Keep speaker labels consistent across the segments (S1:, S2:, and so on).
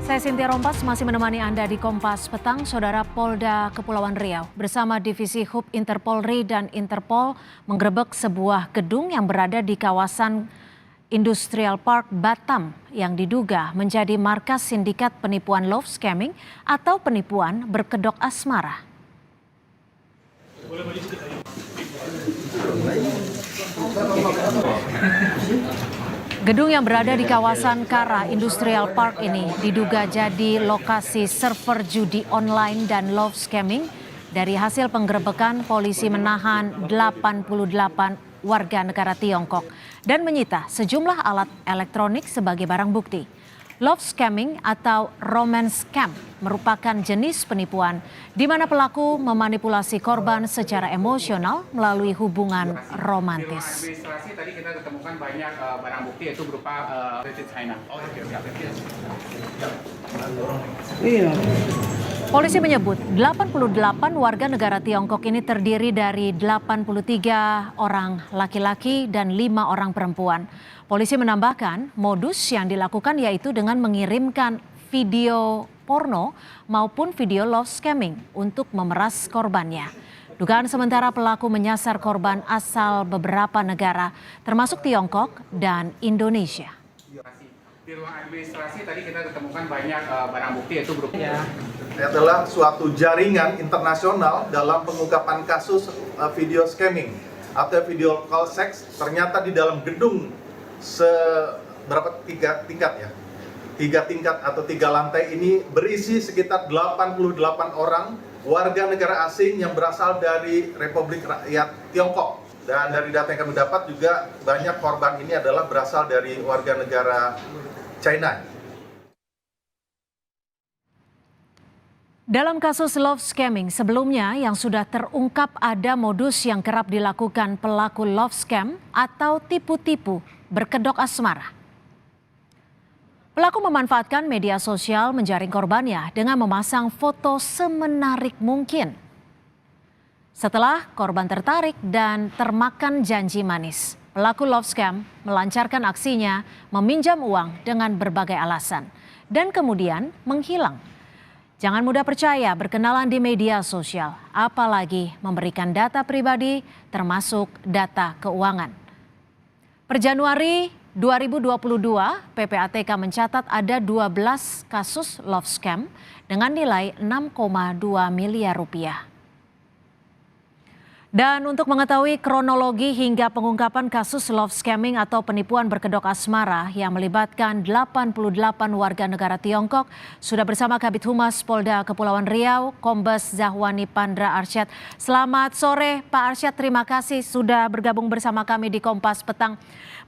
S1: Saya Cynthia Rompas masih menemani Anda di Kompas Petang. Saudara, Polda Kepulauan Riau bersama Divisi Hub Interpolri dan Interpol menggerebek sebuah gedung yang berada di kawasan Industrial Park Batam yang diduga menjadi markas sindikat penipuan love scamming atau penipuan berkedok asmara. Gedung yang berada di kawasan Kara Industrial Park ini diduga jadi lokasi server judi online dan love scamming. Dari hasil penggerebekan, polisi menahan 88 warga negara Tiongkok dan menyita sejumlah alat elektronik sebagai barang bukti. Love scamming atau romance scam merupakan jenis penipuan di mana pelaku memanipulasi korban secara emosional melalui hubungan romantis.
S2: Administrasi tadi kita ketemukan banyak barang bukti yaitu berupa China.
S1: Polisi menyebut 88 warga negara Tiongkok ini terdiri dari 83 orang laki-laki dan 5 orang perempuan. Polisi menambahkan modus yang dilakukan yaitu dengan mengirimkan video porno maupun video love scamming untuk memeras korbannya. Dugaan sementara pelaku menyasar korban asal beberapa negara termasuk Tiongkok dan Indonesia.
S2: Di ruang administrasi tadi kita ketemukan banyak barang bukti yaitu berupa
S3: adalah suatu jaringan internasional dalam pengungkapan kasus video scamming atau video call sex. Ternyata di dalam gedung tiga tingkat atau 3 lantai ini berisi sekitar 88 orang warga negara asing yang berasal dari Republik Rakyat Tiongkok. Dan dari data yang kami dapat juga banyak korban ini adalah berasal dari warga negara China.
S1: Dalam kasus love scamming sebelumnya yang sudah terungkap ada modus yang kerap dilakukan pelaku love scam atau tipu-tipu berkedok asmara. Pelaku memanfaatkan media sosial menjaring korbannya dengan memasang foto semenarik mungkin. Setelah korban tertarik dan termakan janji manis, pelaku love scam melancarkan aksinya meminjam uang dengan berbagai alasan dan kemudian menghilang. Jangan mudah percaya berkenalan di media sosial, apalagi memberikan data pribadi termasuk data keuangan. Per Januari 2022, PPATK mencatat ada 12 kasus love scam dengan nilai 6,2 miliar rupiah. Dan untuk mengetahui kronologi hingga pengungkapan kasus love scamming atau penipuan berkedok asmara yang melibatkan 88 warga negara Tiongkok, sudah bersama Kabid Humas Polda Kepulauan Riau, Kombes Zahwani Pandra Arsyad. Selamat sore Pak Arsyad, terima kasih sudah bergabung bersama kami di Kompas Petang.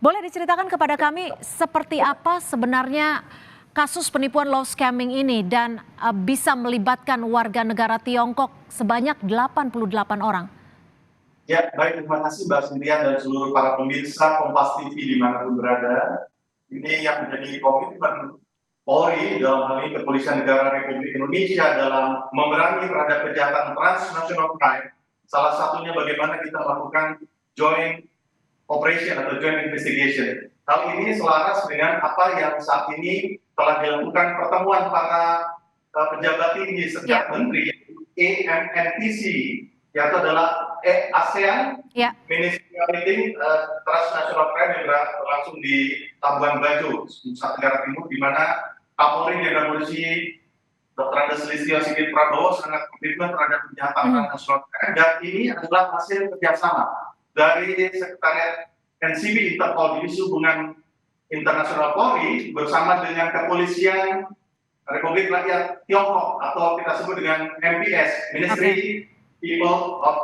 S1: Boleh diceritakan kepada kami seperti apa sebenarnya kasus penipuan love scamming ini dan bisa melibatkan warga negara Tiongkok sebanyak 88 orang?
S3: Ya, baik, terima kasih Mbak Cynthia dan seluruh para pemirsa Kompas TV dimanapun berada. Ini yang menjadi komitmen Polri dalam hal ini Kepolisian Negara Republik Indonesia dalam memerangi terhadap kejahatan transnational crime. Salah satunya bagaimana kita melakukan joint operation atau joint investigation. Hal ini selaras dengan apa yang saat ini telah dilakukan pertemuan para pejabat tinggi setiap menteri, AMNTC, yaitu adalah ASEAN Ministerial Meeting Transnational Crime yang berlangsung di Labuan Bajo, Nusa Tenggara Timur, di mana Kapolri Jenderal Polisi Dr. Andes Listio Sigit Prabowo sangat komitmen terhadap kejahatan transnational crime, dan ini adalah hasil kerjasama dari Sekretariat NCB Interpol Divisi Hubungan Internasional Polri bersama dengan Kepolisian Republik Rakyat Tiongkok atau kita sebut dengan MPS, Ministry People of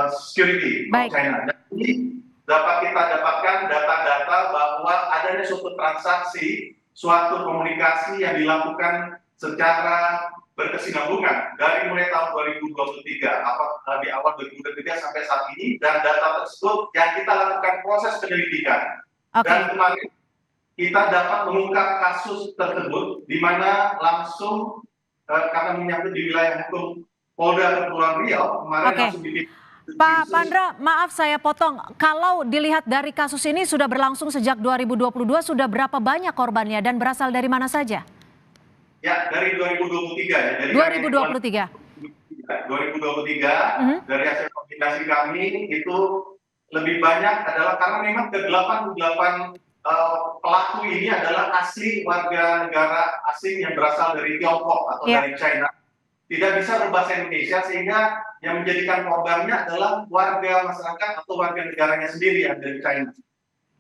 S3: Security of China. Dan ini dapat kita dapatkan data-data bahwa adanya suatu transaksi, suatu komunikasi yang dilakukan secara berkesinambungan dari mulai tahun 2023 di awal 2023 sampai saat ini, dan data tersebut yang kita lakukan proses penyelidikan. Dan kemarin kita dapat mengungkap kasus tersebut di mana langsung karena menyangkut di wilayah hukum Polda Kepulauan Riau kemarin langsung
S1: Pak Pandra, maaf saya potong. Kalau dilihat dari kasus ini sudah berlangsung sejak 2022, sudah berapa banyak korbannya dan berasal dari mana saja?
S3: Ya, dari 2023 ya. Jadi
S1: 2023.
S3: 2023 dari hasil komunikasi kami itu lebih banyak adalah karena memang ke-88 pelaku ini adalah asli warga negara asing yang berasal dari Tiongkok atau dari China. Tidak bisa berbahasa Indonesia sehingga yang menjadikan korbannya adalah warga masyarakat atau warga negaranya sendiri yang dari China.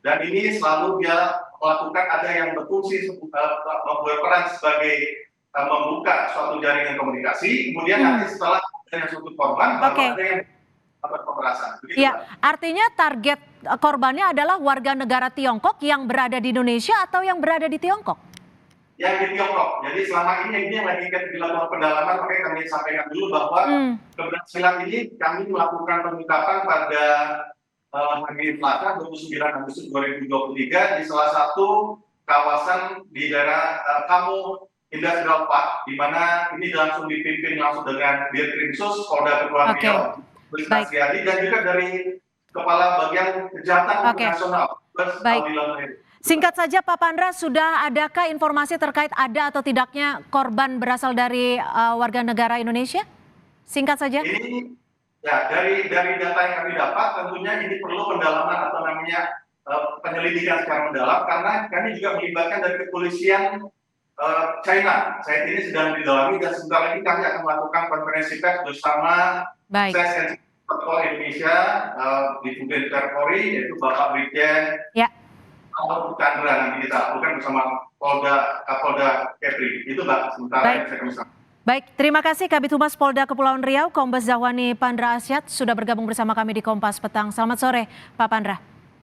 S3: Dan ini selalu dia melakukan ada yang berfungsi berperan sebagai membuka suatu jaringan komunikasi, kemudian nanti setelah ada yang sudut korban, baru ada yang dapat pemerasan.
S1: Iya, artinya target korbannya adalah warga negara Tiongkok yang berada di Indonesia atau yang berada di Tiongkok?
S3: Yang di Tiongkok. Jadi selama ini yang lagi dilakukan pendalaman, makanya kami sampaikan dulu bahwa keberhasilan ini kami melakukan pengungkapan pada hari Selasa 29 Agustus 2023 di salah satu kawasan di daerah Kamu Industrial Park, di mana ini langsung dipimpin langsung dengan Dirkrimsus Polda Kepulauan Riau, dan juga dari Kepala Bagian Kejahatan Nasional.
S1: Singkat saja Pak Pandra, sudah adakah informasi terkait ada atau tidaknya korban berasal dari warga negara Indonesia? Singkat saja.
S3: Ini ya dari data yang kami dapat tentunya ini perlu pendalaman atau namanya penyelidikan secara mendalam, karena kami juga melibatkan dari kepolisian China. Saat ini sedang didalami dan sebentar lagi kami akan melakukan konferensi pers bersama SES Indonesia di Kementerian Polri, yaitu Bapak Brigjen Chandra, nanti kita lakukan bersama Kapolda Kepri. Itu Mbak, sementara yang saya kami.
S1: Baik, terima kasih Kabid Humas Polda Kepulauan Riau, Kombes Zahwani Pandra Asyad sudah bergabung bersama kami di Kompas Petang. Selamat sore, Pak Pandra.